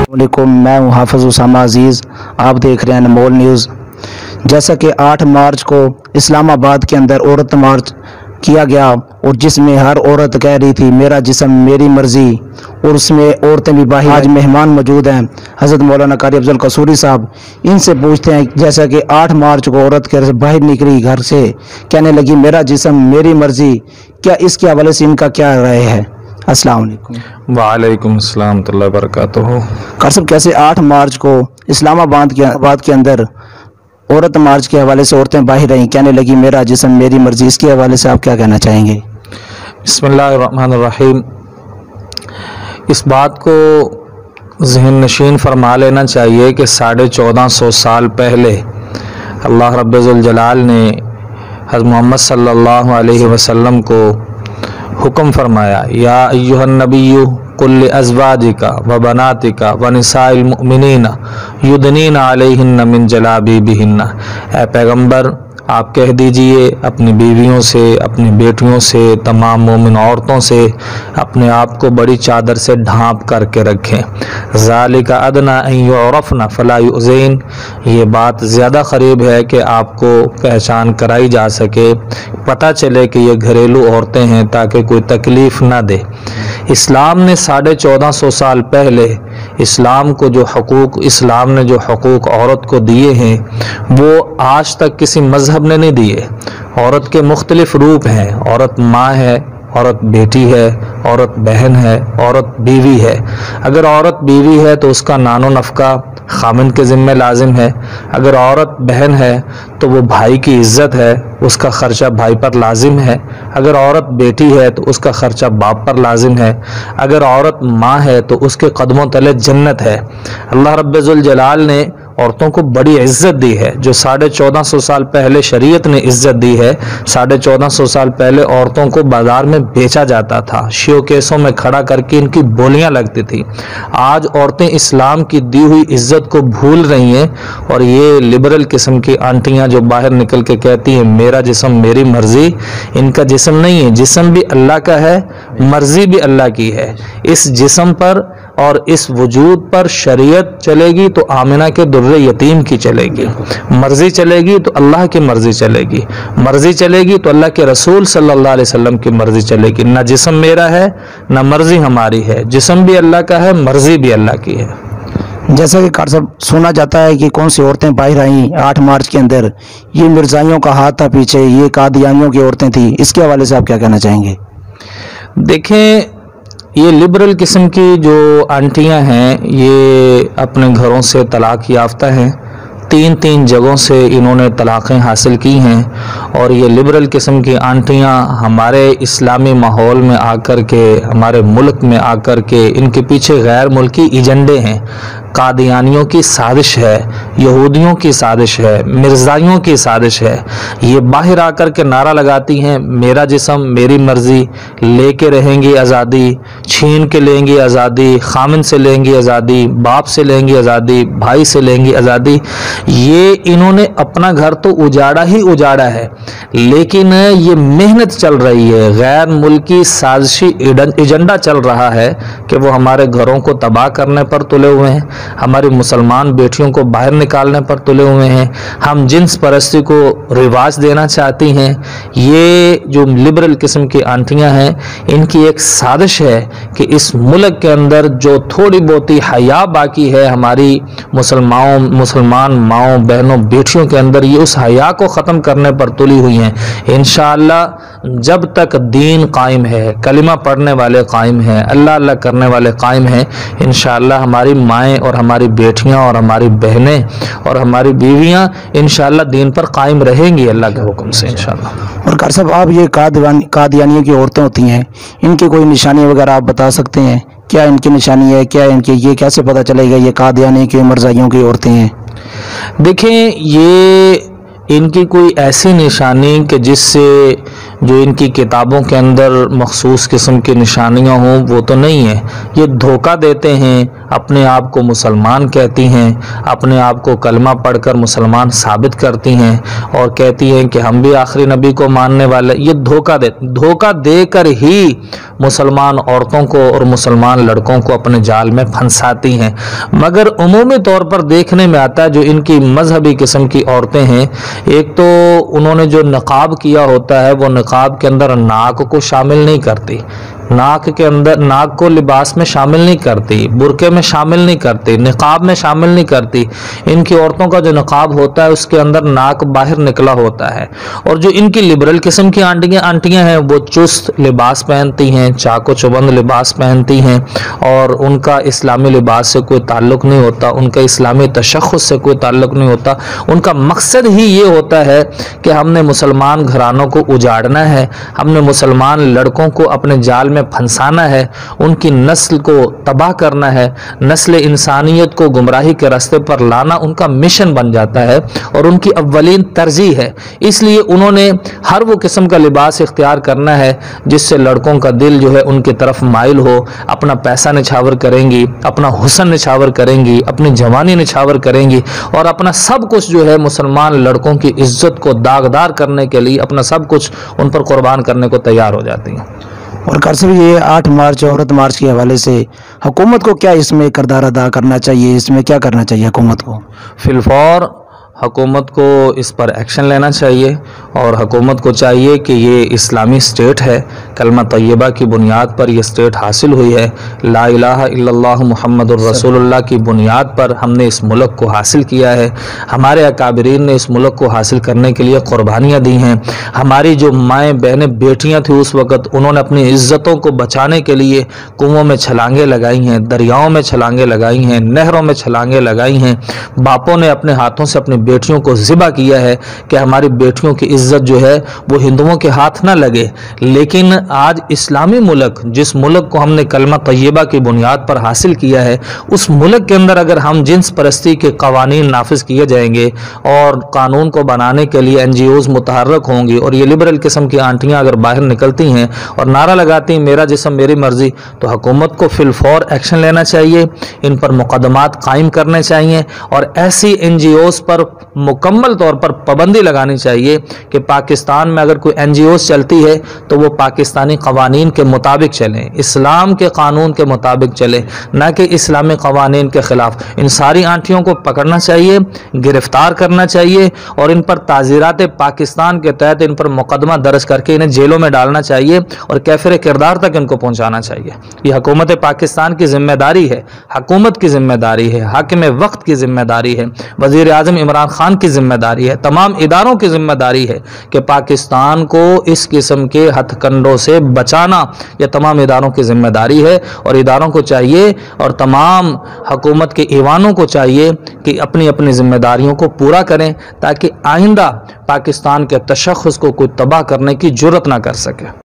वालेकुम, मैं हूँ हाफिज़ उसामा अजीज़। आप देख रहे हैं अनमोल न्यूज़। जैसा कि 8 मार्च को इस्लामाबाद के अंदर औरत मार्च किया गया और जिसमें हर औरत कह रही थी मेरा जिस्म मेरी मर्ज़ी, और उसमें औरतें भी बाहर। आज मेहमान मौजूद हैं हज़रत मौलाना कारी अफजल कसूरी साहब। इनसे पूछते हैं जैसा कि 8 मार्च को औरत के बाहर निकली घर से, कहने लगी मेरा जिस्म मेरी मर्ज़ी, क्या इसके हवाले से इनका क्या राय है? अस्सलाम वालेकुम। वालेकुम अस्सलाम वरहमतुल्लाहि वबरकातुहू। कार साहब, कैसे 8 मार्च को इस्लामाबाद के अंदर औरत मार्च के हवाले से औरतें बाहर रहीं, कहने लगी मेरा जिस्म मेरी मर्जी, इसके हवाले से आप क्या कहना चाहेंगे? बिस्मिल्लाहिर्रहमानिर्रहीम। इस बात को ज़हन नशीन फरमा लेना चाहिए कि 1450 साल पहले अल्लाह रब्बुल जलाल ने हज़रत मोहम्मद सल्लल्लाहु अलैहि वसल्लम को हुक्म फरमाया, या अय्युहन नबिय्यु कुल अज़वाजिका व बनातिका व निसाइल मुमिनीना युदनीना अलैहिन्ना मिन जलाबिबिहिन्ना। ऐ पैगंबर, आप कह दीजिए अपनी बीवियों से, अपनी बेटियों से, तमाम मोमिन औरतों से अपने आप को बड़ी चादर से ढांप करके रखें। ज़ालिका अदना अन युरफ़ना फ़ला युज़ैन। ये बात ज़्यादा करीब है कि आपको पहचान कराई जा सके, पता चले कि ये घरेलू औरतें हैं, ताकि कोई तकलीफ़ ना दे। इस्लाम ने 1450 साल पहले इस्लाम ने जो हकूक़ औरत को दिए हैं वो आज तक किसी मज़हब ने नहीं दिए। औरत के मुख्तलिफ रूप हैं। औरत माँ है, औरत बेटी है, औरत बहन है, औरत बीवी है। अगर औरत बीवी है तो उसका नानो नफ़का खामिन के ज़िम्मे लाजिम है। अगर औरत बहन है तो वो भाई की इज़्ज़त है, उसका ख़र्चा भाई पर लाजिम है। अगर औरत बेटी है तो उसका ख़र्चा बाप पर लाजिम है। अगर औरत माँ है तो उसके कदमों तले जन्नत है। अल्लाह रब्बुल जलाल ने औरतों को बड़ी इज़्ज़त दी है, जो 1450 साल पहले शरीयत ने इज़्ज़त दी है। 1450 साल पहले औरतों को बाज़ार में बेचा जाता था, शियो केसों में खड़ा करके इनकी बोलियां लगती थी। आज औरतें इस्लाम की दी हुई इज़्ज़त को भूल रही हैं, और ये लिबरल किस्म की आंटियां जो बाहर निकल के कहती हैं मेरा जिस्म मेरी मर्ज़ी, इनका जिस्म नहीं है। जिस्म भी अल्लाह का है, मर्ज़ी भी अल्लाह की है। इस जिस्म पर और इस वजूद पर शरीयत चलेगी तो आमिना के दुर्रे यतीम की चलेगी, मर्ज़ी चलेगी तो अल्लाह की मर्ज़ी चलेगी, मर्ज़ी चलेगी तो अल्लाह के रसूल सल्लल्लाहु अलैहि वसल्लम की मर्ज़ी चलेगी। ना जिस्म मेरा है ना मर्ज़ी हमारी है, जिस्म भी अल्लाह का है, मर्ज़ी भी अल्लाह की है। जैसा कि कार साहब सुना जाता है कि कौन सी औरतें बाहर आईं 8 मार्च के अंदर, ये मिर्ज़ाइयों का हाथ था पीछे, ये कादियानियों की औरतें थी, इसके हवाले से आप क्या कहना चाहेंगे? देखें, ये लिबरल किस्म की जो आंटियां हैं ये अपने घरों से तलाक याफ्ता हैं। 3 जगहों से इन्होंने तलाक़ें हासिल की हैं, और ये लिबरल किस्म की आंटियां हमारे इस्लामी माहौल में आकर के, हमारे मुल्क में आकर के, इनके पीछे गैर मुल्की एजेंडे हैं। कादियानियों की साजिश है, यहूदियों की साजिश है, मिर्ज़ाइयों की साजिश है। ये बाहर आकर के नारा लगाती हैं मेरा जिस्म मेरी मर्ज़ी, लेके रहेंगी आज़ादी, छीन के लेंगी आज़ादी, खामिन से लेंगी आज़ादी, बाप से लेंगी आज़ादी, भाई से लेंगी आज़ादी। ये इन्होंने अपना घर तो उजाड़ा ही उजाड़ा है, लेकिन ये मेहनत चल रही है, गैर मुल्की साजिशी एजेंडा चल रहा है कि वो हमारे घरों को तबाह करने पर तुले हुए हैं, हमारी मुसलमान बेटियों को बाहर निकालने पर तुले हुए हैं, हम जिन्स परस्ती को रिवाज देना चाहती हैं। ये जो लिबरल किस्म की आंटियां हैं, इनकी एक साजिश है कि इस मुल्क के अंदर जो थोड़ी बहुत ही हया बाकी है हमारी मुसलमान माओं बहनों बेटियों के अंदर, ये उस हया को ख़त्म करने पर तुली हुई हैं। इंशाअल्लाह जब तक दीन कायम है, कलिमा पढ़ने वाले कायम हैं, अल्लाह अल्लाह करने वाले कायम हैं, इंशाअल्लाह हमारी माएँ और हमारी बेटियां और हमारी बहनें और हमारी बीवियां इंशाअल्लाह दीन पर कायम रहेंगी अल्लाह के हुक्म से इंशाअल्लाह। और कार साहब, आप ये कादियानियों की औरतें होती हैं, इनकी कोई निशानी वगैरह आप बता सकते हैं? क्या इनकी निशानी है, क्या इनकी, ये कैसे पता चलेगा ये कादियानी की मिर्ज़ाइयों की औरतें हैं? देखें, ये इनकी कोई ऐसी निशानी कि जिससे जो इनकी किताबों के अंदर मखसूस किस्म की निशानियां हों वो तो नहीं है। ये धोखा देते हैं, اپنے آپ کو مسلمان کہتی ہیں، اپنے آپ کو کلمہ پڑھ کر مسلمان ثابت کرتی ہیں اور کہتی ہیں کہ ہم بھی آخری نبی کو ماننے والے، یہ دھوکہ دے کر ہی مسلمان عورتوں کو اور مسلمان لڑکوں کو اپنے جال میں پھنساتی ہیں۔ مگر عمومی طور پر دیکھنے میں آتا ہے جو ان کی مذہبی قسم کی عورتیں ہیں، ایک تو انہوں نے جو نقاب کیا ہوتا ہے وہ نقاب کے اندر ناک کو شامل نہیں کرتی، ناک کے اندر ناک کو لباس میں شامل نہیں کرتی، برقعے میں شامل نہیں کرتی، نقاب میں شامل نہیں کرتی۔ ان کی عورتوں کا جو نقاب ہوتا ہے اس کے اندر ناک باہر نکلا ہوتا ہے۔ اور جو ان کی لبرل قسم کی آنٹیاں ہیں وہ چست لباس پہنتی ہیں، چاق و چوبند لباس پہنتی ہیں اور ان کا اسلامی لباس سے کوئی تعلق نہیں ہوتا، ان کا اسلامی تشخص سے کوئی تعلق نہیں ہوتا۔ ان کا مقصد ہی یہ ہوتا ہے کہ ہم نے مسلمان گھرانوں کو اجاڑنا ہے، ہم نے مسلمان لڑکوں کو اپنے جال میں پھنسانا ہے، ان کی نسل کو تباہ کرنا ہے، نسل انسانیت کو گمراہی کے راستے پر لانا ان کا مشن بن جاتا ہے اور ان کی اولین ترجیح ہے۔ اس لیے انہوں نے ہر وہ قسم کا لباس اختیار کرنا ہے جس سے لڑکوں کا دل جو ہے ان کی طرف مائل ہو، اپنا پیسہ نچھاور کریں گی، اپنا حسن نچھاور کریں گی، اپنی جوانی نچھاور کریں گی اور اپنا سب کچھ جو ہے مسلمان لڑکوں کی عزت کو داغدار کرنے کے لیے اپنا سب کچھ ان پر قربان کرنے کو تیار ہو جاتی ہیں۔ اور قرص بھی یہ 8 مارچ عورت مارچ کے حوالے سے حکومت کو کیا اس میں کردار ادا کرنا چاہیے، اس میں کیا کرنا چاہیے حکومت کو؟ فی الفور حکومت کو اس پر ایکشن لینا چاہیے اور حکومت کو چاہیے کہ یہ اسلامی سٹیٹ ہے، کلمہ طیبہ کی بنیاد پر یہ سٹیٹ حاصل ہوئی ہے، لا الہ الا اللہ محمد الرسول اللہ کی بنیاد پر ہم نے اس ملک کو حاصل کیا ہے۔ ہمارے اکابرین نے اس ملک کو حاصل کرنے کے لیے قربانیاں دی ہیں۔ ہماری جو مائیں بہنیں بیٹیاں تھیں اس وقت، انہوں نے اپنی عزتوں کو بچانے کے لیے کنووں میں چھلانگیں لگائی ہیں، دریاؤں میں چھلانگیں لگائی ہیں، نہروں میں چھلانگیں لگائی ہیں۔ باپوں نے اپنے ہاتھوں سے اپنی بیٹیوں کو ذبح کیا ہے کہ ہماری بیٹیوں کی عزت جو ہے وہ ہندوؤں کے ہاتھ نہ لگے۔ لیکن آج اسلامی ملک، جس ملک کو ہم نے کلمہ طیبہ کی بنیاد پر حاصل کیا ہے، اس ملک کے اندر اگر ہم جنس پرستی کے قوانین نافذ کیے جائیں گے اور قانون کو بنانے کے لیے NGOs متحرک ہوں گی اور یہ لبرل قسم کی آنٹیاں اگر باہر نکلتی ہیں اور نعرہ لگاتی ہیں میرا جسم میری مرضی، تو حکومت کو فی الفور ایکشن لینا چاہیے، ان پر مقدمات قائم کرنے چاہیے اور ایسی NGOs پر مکمل طور پر پابندی لگانی چاہیے کہ پاکستان میں اگر کوئی NGOs چلتی ہے تو وہ پاکستانی قوانین کے مطابق چلیں، اسلام کے قانون کے مطابق چلیں، نہ کہ اسلامی قوانین کے خلاف۔ ان ساری آنٹیوں کو پکڑنا چاہیے، گرفتار کرنا چاہیے اور ان پر تعزیرات پاکستان کے تحت ان پر مقدمہ درج کر کے انہیں جیلوں میں ڈالنا چاہیے اور کیفر کردار تک ان کو پہنچانا چاہیے۔ یہ حکومت پاکستان کی ذمہ داری ہے، حکومت کی ذمہ داری ہے، حاکم وقت کی ذمہ داری ہے، وزیر اعظم عمران خان کی ذمہ داری ہے، تمام اداروں کی ذمہ داری ہے کہ پاکستان کو اس قسم کے ہتھ کنڈوں سے بچانا یہ تمام اداروں کی ذمہ داری ہے اور اداروں کو چاہیے اور تمام حکومت کے ایوانوں کو چاہیے کہ اپنی اپنی ذمہ داریوں کو پورا کریں تاکہ آئندہ پاکستان کے تشخص کو کوئی تباہ کرنے کی جرات نہ کر سکے۔